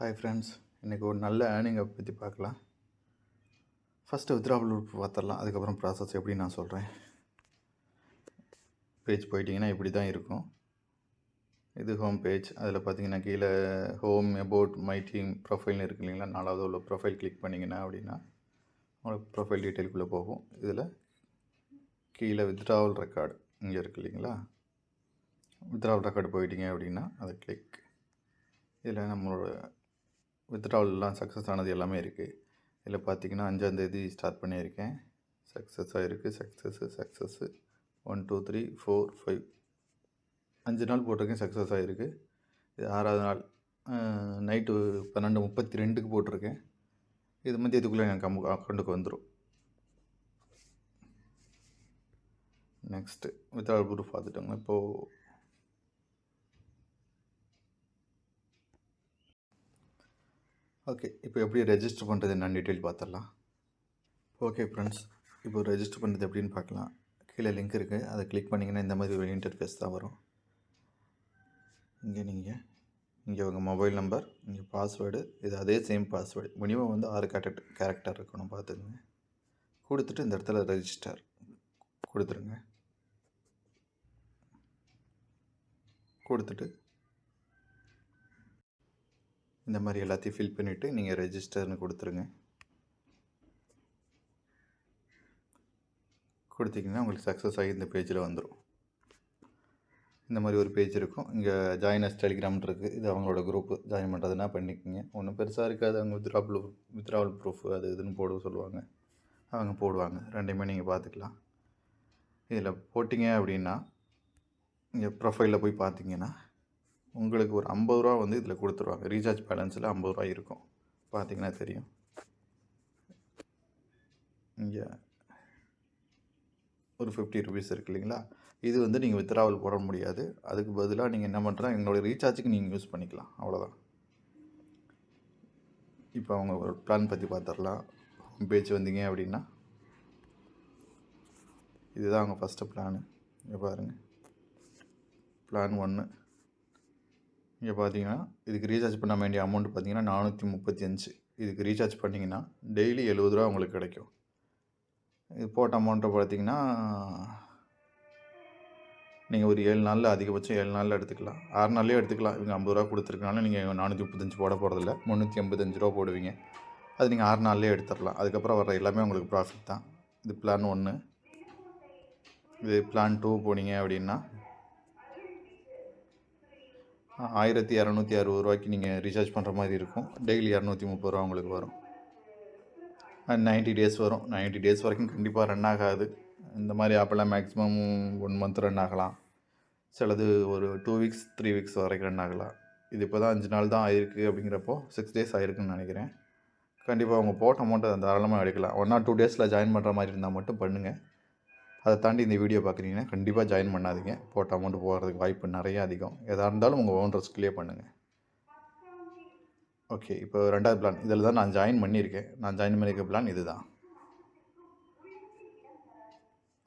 Hi friends, இன்றைக்கி ஒரு நல்ல ஏர்னிங்கை பற்றி பார்க்கலாம். ஃபஸ்ட்டு வித்ட்ராவல் பார்த்துடலாம், அதுக்கப்புறம் ப்ராசஸ் எப்படி நான் சொல்கிறேன். பேஜ் போயிட்டிங்கன்னா இப்படி தான் இருக்கும். இது ஹோம் பேஜ். அதில் பார்த்தீங்கன்னா கீழே ஹோம், அபவுட், மை டீம், ப்ரொஃபைல்னு இருக்கு இல்லைங்களா. 4வது உள்ள ப்ரொஃபைல் கிளிக் பண்ணிங்கன்னா அப்படின்னா உங்களுக்கு ப்ரொஃபைல் டீட்டெயிலுக்குள்ளே போகும். இதில் கீழே வித்ட்ராவல் ரெக்கார்டு இங்கே இருக்குது இல்லைங்களா. வித்ட்ராவல் ரெக்கார்டு போயிட்டீங்க அப்படின்னா அதை கிளிக். இதில் நம்மளோட வித்ட்ராவல்லாம் சக்ஸஸ் ஆனது எல்லாமே இருக்குது. இதில் பார்த்தீங்கன்னா 5ஆந்தேதி ஸ்டார்ட் பண்ணியிருக்கேன். சக்ஸஸ் ஆகிருக்கு. சக்ஸஸ்ஸு 1 2 3 4 5 5 நாள் போட்டிருக்கேன். சக்ஸஸ் ஆகிருக்கு. இது 6வது நாள் நைட்டு 12:32க்கு போட்டிருக்கேன். இது மதியத்துக்குள்ளே எனக்கு அக்கௌண்ட்டுக்கு வந்துடும். நெக்ஸ்ட்டு வித்ட்ராவல் ப்ரூஃப் பார்த்துட்டோங்க. இப்போது ஓகே, இப்போ எப்படி ரெஜிஸ்டர் பண்ணுறது என்னன்னு டீட்டெயில் பார்த்துடலாம். ஓகே ஃப்ரெண்ட்ஸ், இப்போ ரெஜிஸ்டர் பண்ணுறது எப்படின்னு பார்க்கலாம். கீழே லிங்க் இருக்குது, அதை கிளிக் பண்ணிங்கன்னா இந்த மாதிரி ஒரு இன்டர்ஃபேஸ் தான் வரும். இங்கே உங்கள் மொபைல் நம்பர், இங்கே பாஸ்வேர்டு, இது அதே சேம் பாஸ்வேர்டு. மினிமம் வந்து 6 கேரக்டர் இருக்கணும், பார்த்துக்குங்க. கொடுத்துட்டு இந்த இடத்துல ரெஜிஸ்டர் கொடுத்துருங்க. கொடுத்துட்டு இந்த மாதிரி எல்லாத்தையும் ஃபில் பண்ணிவிட்டு நீங்கள் ரெஜிஸ்டர்னு கொடுத்துருங்க. கொடுத்தீங்கன்னா உங்களுக்கு சக்ஸஸ் ஆகி இந்த பேஜில் வந்துடும். இந்த மாதிரி ஒரு பேஜ் இருக்கும். இங்கே ஜாயினஸ் டெலிகிராம் இருக்குது. இது அவங்களோட குரூப்பு. ஜாயின் பண்ணுறதுனா பண்ணிக்கோங்க. ஒன்றும் பெருசாக இருக்காது. அவங்க வித்ட்ராவல் ப்ரூஃப் அது இதுன்னு போட சொல்லுவாங்க, அவங்க போடுவாங்க. ரெண்டையுமே நீங்கள் பார்த்துக்கலாம். இதில் போட்டிங்க அப்படின்னா இங்கே ப்ரொஃபைலில் போய் பார்த்தீங்கன்னா உங்களுக்கு ஒரு 50 ரூபா வந்து இதில் கொடுத்துருவாங்க. ரீசார்ஜ் பேலன்ஸில் 50 ரூபா இருக்கும், பார்த்தீங்கன்னா தெரியும். இங்கே ஒரு 50 ருபீஸ் இருக்குது இல்லைங்களா. இது வந்து நீங்கள் வித்ட்ராவல் போட முடியாது. அதுக்கு பதிலாக நீங்கள் என்ன பண்ணுறா, எங்களோட ரீசார்ஜுக்கு நீங்கள் யூஸ் பண்ணிக்கலாம், அவ்வளோதான். இப்போ அவங்க ஒரு பிளான் பற்றி பார்த்துடலாம். ஹோம் பேஜ் வந்தீங்க அப்படின்னா இதுதான் அவங்க ஃபஸ்ட்டு பிளானு. இங்கே பாருங்கள், பிளான் 1. இங்கே பார்த்தீங்கன்னா இதுக்கு ரீசார்ஜ் பண்ண வேண்டிய அமௌண்ட் பார்த்தீங்கன்னா 435. இதுக்கு ரீசார்ஜ் பண்ணிங்கன்னா டெய்லி 70 ரூபா உங்களுக்கு கிடைக்கும். இது போட்ட அமௌண்ட்டை பார்த்தீங்கன்னா நீங்கள் ஒரு 7 நாளில், அதிகபட்சம் 7 நாளில் எடுத்துக்கலாம். 6 நாள்லேயே எடுத்துக்கலாம். இவங்க 50 ரூபா கொடுத்துருக்கனால நீங்கள் 435 போட போகிறதில்ல, 385 ரூபா போடுவீங்க. அது நீங்கள் 6 நாள்லேயே எடுத்துடலாம். அதுக்கப்புறம் வர எல்லாமே உங்களுக்கு ப்ராஃபிட் தான். இது பிளான் 1. இது பிளான் 2 போனீங்க அப்படின்னா 1260 ரூபாய்க்கு நீங்கள் ரீசார்ஜ் பண்ணுற மாதிரி இருக்கும். டெய்லி 230 ரூபா உங்களுக்கு வரும். 90 டேஸ் வரும். 90 டேஸ் வரைக்கும் கண்டிப்பாக ரன் ஆகாது. இந்த மாதிரி ஆப்பெல்லாம் மேக்ஸிமம் 1 மந்த் ரன் ஆகலாம். சிலது ஒரு 2 வீக்ஸ் 3 வீக்ஸ் வரைக்கும் ரன் ஆகலாம். இது இப்போ தான் 5 நாள் தான் ஆயிருக்கு. அப்படிங்கிறப்போ 6 டேஸ் ஆயிருக்குன்னு நினைக்கிறேன். கண்டிப்பாக அவங்க போட்ட அமௌண்ட்டை தாராளமாக எடுக்கலாம். 1 or 2 டேஸில் ஜாயின் பண்ணுற மாதிரி இருந்தால் மட்டும் பண்ணுங்கள். அதை தாண்டி இந்த வீடியோ பார்க்குறீங்கன்னா கண்டிப்பாக ஜாயின் பண்ணாதீங்க. போட்ட அமௌண்ட் போகிறதுக்கு வாய்ப்பு நிறைய அதிகம். எதாக இருந்தாலும் உங்கள் ஓன் ரிஸ்க்லேயே பண்ணுங்கள். ஓகே, இப்போ 2வது பிளான். இதில் தான் நான் ஜாயின் பண்ணியிருக்கேன். நான் ஜாயின் பண்ணியிருக்க பிளான் இது தான்.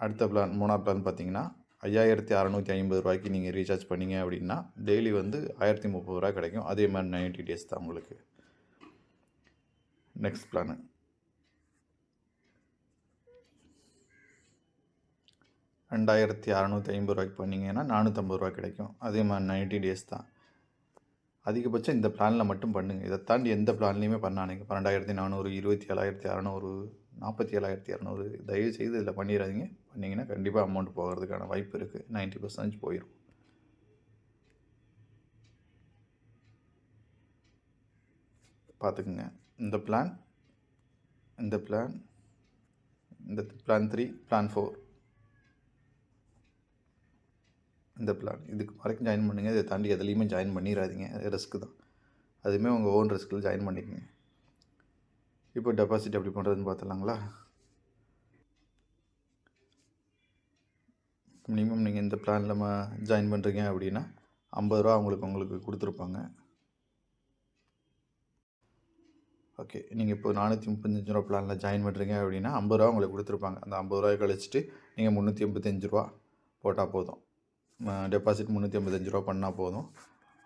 அடுத்த பிளான் 3வது பிளான் பார்த்தீங்கன்னா 5650 ரூபாய்க்கு நீங்கள் ரீசார்ஜ் பண்ணிங்க அப்படின்னா டெய்லி வந்து 1030 ரூபா கிடைக்கும். அதே மாதிரி 90 டேஸ் தான் உங்களுக்கு. நெக்ஸ்ட் பிளானு 2650 ரூபாய்க்கு பண்ணிங்கன்னா 450 ரூபா கிடைக்கும். அதே மாதிரி 90 டேஸ் தான். அதிகபட்சம் இந்த பிளானில் மட்டும் பண்ணுங்கள். இதை தாண்டி எந்த பிளான்லையுமே பண்ணாதீங்க. 12400, 27600, 47200 தயவுசெய்து இதில் பண்ணிடாதீங்க. பண்ணிங்கன்னா கண்டிப்பாக அமௌண்ட் போகிறதுக்கான வாய்ப்பு இருக்குது. 90% போயிடும். பார்த்துக்குங்க. இந்த பிளான் 3, பிளான் 4, இந்த பிளான் இதுக்கு வரைக்கும் ஜாயின் பண்ணுங்கள். இதை தாண்டி எதுலேயுமே ஜாயின் பண்ணிடாதீங்க. ரிஸ்க்கு தான். அதுவுமே உங்கள் ஓன் ரிஸ்கில் ஜாயின் பண்ணிக்கோங்க. இப்போ டெபாசிட் எப்படி பண்ணுறதுன்னு பார்த்துலாங்களா. மினிமம் நீங்கள் இந்த பிளானில் ஜாயின் பண்ணுறீங்க அப்படின்னா 50 ரூபா உங்களுக்கு கொடுத்துருப்பாங்க. ஓகே, நீங்கள் இப்போ 435 ரூபா பிளானில் ஜாயின் பண்ணுறீங்க அப்படின்னா 50 ரூபா உங்களுக்கு கொடுத்துருப்பாங்க. அந்த 50 ரூபாய் கழிச்சிட்டு நீங்கள் 385 ரூபா போட்டால் போதும். டெபாசிட் 385 ரூபா பண்ணால் போதும்.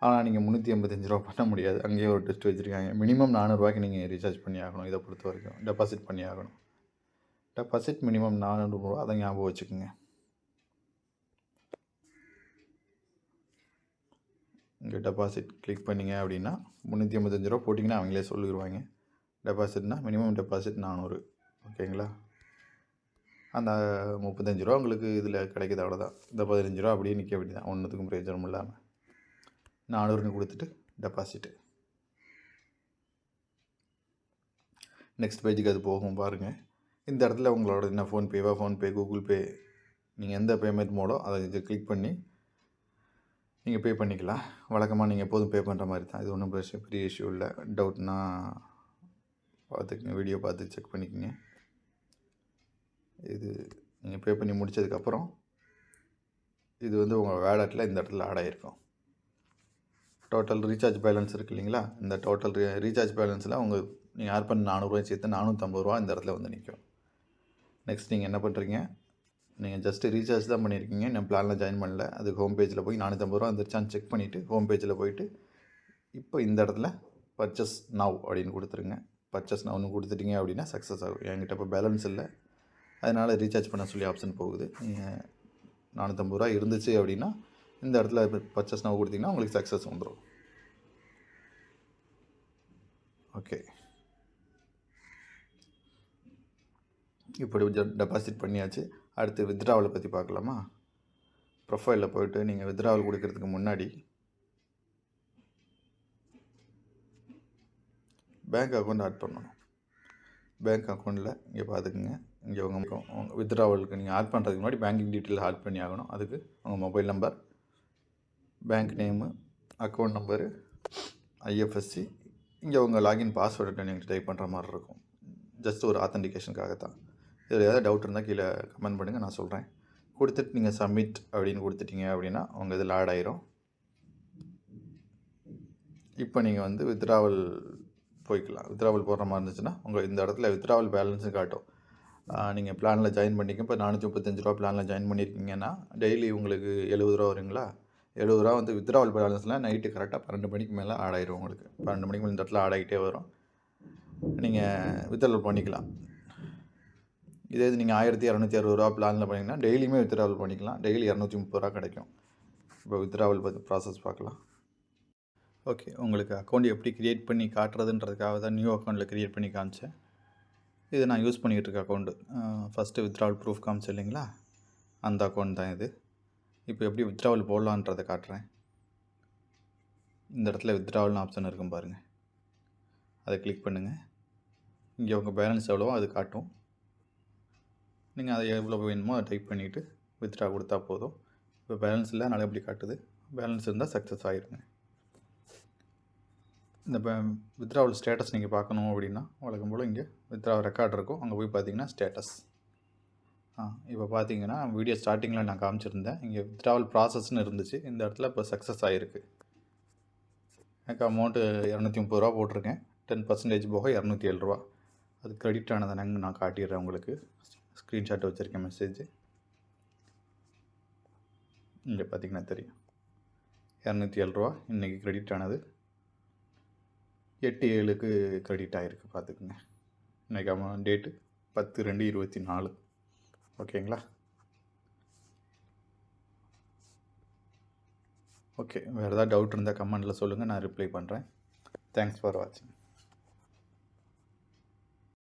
ஆனால் நீங்கள் ரூ. 385 பண்ண முடியாது. அங்கேயே ஒரு டெஸ்ட் வச்சுருக்காங்க. மினிமம் ரூ. 400 நீங்கள் ரீசார்ஜ் பண்ணி ஆகணும். இதை பொறுத்த வரைக்கும் டெபாசிட் பண்ணி ஆகணும். டெபாசிட் மினிமம் ரூ. 400, அதை ஞாபகம் வச்சுக்கோங்க. இங்கே டெபாசிட் கிளிக் பண்ணிங்க அப்படின்னா ரூ. 385 போட்டிங்கன்னா அவங்களே சொல்லிடுவாங்க. டெபாசிட்னா மினிமம் டெபாசிட் 400. ஓகேங்களா? அந்த ரூ. 35 உங்களுக்கு இதில் கிடைக்கிது, அவ்வளோதான். இந்த ரூ. 15 அப்படியே நிற்க வேண்டியதான், ஒன்றுத்துக்கும் பிரயோஜனம் இல்லாமல். 400 கொடுத்துட்டு டெபாசிட்டு. நெக்ஸ்ட் பேஜுக்கு அது போகும் பாருங்கள். இந்த இடத்துல உங்களோட என்ன ஃபோன்பேவா, ஃபோன்பே, கூகுள் பே, நீங்கள் எந்த பேமெண்ட் மோடோ அதை இது கிளிக் பண்ணி நீங்கள் பே பண்ணிக்கலாம். வழக்கமாக நீங்கள் எப்போதும் பே பண்ணுற மாதிரி தான். இது ஒன்றும் பெரிய இஷ்யூ இல்லை. டவுட்னா பார்த்துக்குங்க, வீடியோ பார்த்து செக் பண்ணிக்கோங்க. இது நீங்கள் பே பண்ணி முடித்ததுக்கப்புறம் இது உங்கள் வேலெட்டில் இந்த இடத்துல ஆட் ஆகிருக்கும். டோட்டல் ரீசார்ஜ் பேலன்ஸ் இருக்குது இல்லைங்களா? இந்த டோட்டல் ரீசார்ஜ் பேலன்ஸில் நீங்கள் ஆட் பண்ண 400 சேர்த்து 450 இந்த இடத்துல வந்து நிற்கும். நெக்ஸ்ட் நீங்கள் என்ன பண்ணுறீங்க, நீங்கள் ஜஸ்ட்டு ரீசார்ஜ் தான் பண்ணியிருக்கீங்க, நான் பிளானில் ஜாயின் பண்ணல. அது ஹோம் பேஜில் போய் 450 வந்துருச்சான்னு செக் பண்ணிவிட்டு ஹோம் பேஜில் போயிட்டு இப்போ இந்த இடத்துல பர்ச்சேஸ் நவ் அப்படின்னு கொடுத்துருங்க. பர்ச்சேஸ் நவ்னு கொடுத்துட்டீங்க அப்படின்னா சக்ஸஸ் ஆகும். என்கிட்ட இப்போ பேலன்ஸ் இல்லை, அதனால் ரீசார்ஜ் பண்ண சொல்லி ஆப்ஷன் போகுது. நீங்கள் 450 இருந்துச்சு அப்படின்னா இந்த இடத்துல பர்ச்சேஸ் நவ் கொடுத்தீங்கன்னா உங்களுக்கு சக்ஸஸ் வந்துடும். ஓகே, இப்படி டெபாசிட் பண்ணியாச்சு. அடுத்து வித்ட்ராவலை பற்றி பார்க்கலாமா? ப்ரொஃபைலில் போய்ட்டு நீங்கள் வித்ட்ராவல் கொடுக்கறதுக்கு முன்னாடி பேங்க் அக்கௌண்ட் ஆட் பண்ணணும். பேங்க் அக்கௌண்ட்டில் இங்கே பார்த்துக்குங்க, இங்கே உங்கள் வித்ட்ராவலுக்கு நீங்கள் ஆட் பண்ணுறதுக்கு முன்னாடி பேங்கிங் டீட்டெயில் ஆட் பண்ணி ஆகணும். அதுக்கு உங்கள் mobile number, bank name, account number, IFSC, இங்கே உங்கள் லாகின் பாஸ்வேர்டை நீங்கள் டைப் பண்ணுற மாதிரி இருக்கும். ஜஸ்ட் ஒரு ஆத்தென்டிகேஷனுக்காக தான். இதில் ஏதாவது டவுட் இருந்தால் கீழே கமெண்ட் பண்ணுங்கள், நான் சொல்கிறேன். கொடுத்துட்டு நீங்கள் சப்மிட் அப்படின்னு கொடுத்துட்டீங்க அப்படின்னா உங்கள் இதில் ஆட் ஆயிரும். இப்போ நீங்கள் வித்ட்ராவல் போய்க்கலாம். வித்ட்ராவல் போடுற மாதிரி இருந்துச்சுன்னா உங்கள் இந்த இடத்துல வித்ட்ராவல் பேலன்ஸும் காட்டும். நீங்கள் பிளானில் ஜாயின் பண்ணிக்க, இப்போ ரூ. 435 பிளானில் ஜாயின் பண்ணியிருக்கீங்கன்னா டெய்லி உங்களுக்கு ரூ. 70 வருங்களா? ரூ. 70 வித்ட்ராவல் பேலன்ஸில் நைட்டு கரெக்டாக 12 மணிக்கு மேலே ஆட் ஆயிரும். உங்களுக்கு 12 மணிக்கு மேலே இந்த இடத்துல ஆட் ஆகிட்டே வரும். நீங்கள் வித்ட்ராவல் பண்ணிக்கலாம். இதே இது நீங்கள் ரூ. 1260 பிளானில் பண்ணிங்கன்னா டெய்லியுமே வித்ட்ராவல் பண்ணிக்கலாம். டெய்லி ரூ. 230 கிடைக்கும். இப்போ வித்ட்ராவல் பற்றி ப்ராசஸ் பார்க்கலாம். ஓகே, உங்களுக்கு அக்கௌண்ட் எப்படி க்ரியேட் பண்ணி காட்டுறதுன்றதுக்காக தான் நியூ அக்கௌண்ட்டில் க்ரியேட் பண்ணி காமிச்சேன். இது நான் யூஸ் பண்ணிக்கிட்டு இருக்க அக்கௌண்ட்டு. ஃபஸ்ட்டு வித்ட்ராவல் ப்ரூஃப் காமிச்சேன் இல்லைங்களா, அந்த அக்கௌண்ட் தான் இது. இப்போ எப்படி வித்ட்ராவல் போடலான்றதை காட்டுறேன். இந்த இடத்துல வித்ட்ராவல்னு ஆப்ஷன் இருக்கும் பாருங்கள், அதை கிளிக் பண்ணுங்கள். இங்கே உங்கள் பேலன்ஸ் எவ்வளவோ அது காட்டும். நீங்கள் அதை எவ்வளோ வேணுமோ அதை டைப் பண்ணிவிட்டு வித்ட்ரா கொடுத்தா போதும். இப்போ பேலன்ஸ் இல்லை, அதனால் எப்படி காட்டுது. பேலன்ஸ் இருந்தால் சக்ஸஸ் ஆகிருங்க. இந்த வித்ட்ராவல் ஸ்டேட்டஸ் நீங்கள் பார்க்கணும் அப்படின்னா வழக்கம் போல் இங்கே வித்ட்ராவல் ரெக்கார்ட் இருக்கும், அங்கே போய் பார்த்தீங்கன்னா ஸ்டேட்டஸ். இப்போ பார்த்தீங்கன்னா வீடியோ ஸ்டார்டிங்கில் நான் காமிச்சிருந்தேன், இங்கே வித்ட்ராவல் ப்ராசஸ்ன்னு இருந்துச்சு. இந்த இடத்துல இப்போ சக்ஸஸ் ஆகிருக்கு. எனக்கு அமௌண்ட்டு ரூ. 230 போட்டிருக்கேன். 10% போக ரூ. 207. அது கிரெடிட் ஆனதை நான் காட்டிடுறேன் உங்களுக்கு. ஸ்க்ரீன்ஷாட் வச்சுருக்கேன் மெசேஜ். இங்கே பார்த்திங்கன்னா தெரியும், ரூ. 207 இன்றைக்கி கிரெடிட் ஆனது. 8/7க்கு கிரெடிட் ஆகிருக்கு, பார்த்துக்குங்க. இன்றைக்கி டேட்டு 10/2/24. ஓகேங்களா? ஓகே, வேறு ஏதாவது டவுட் இருந்தால் கமெண்டில் சொல்லுங்கள், நான் ரிப்ளை பண்ணுறேன். தேங்க்ஸ் ஃபார் வாட்சிங்.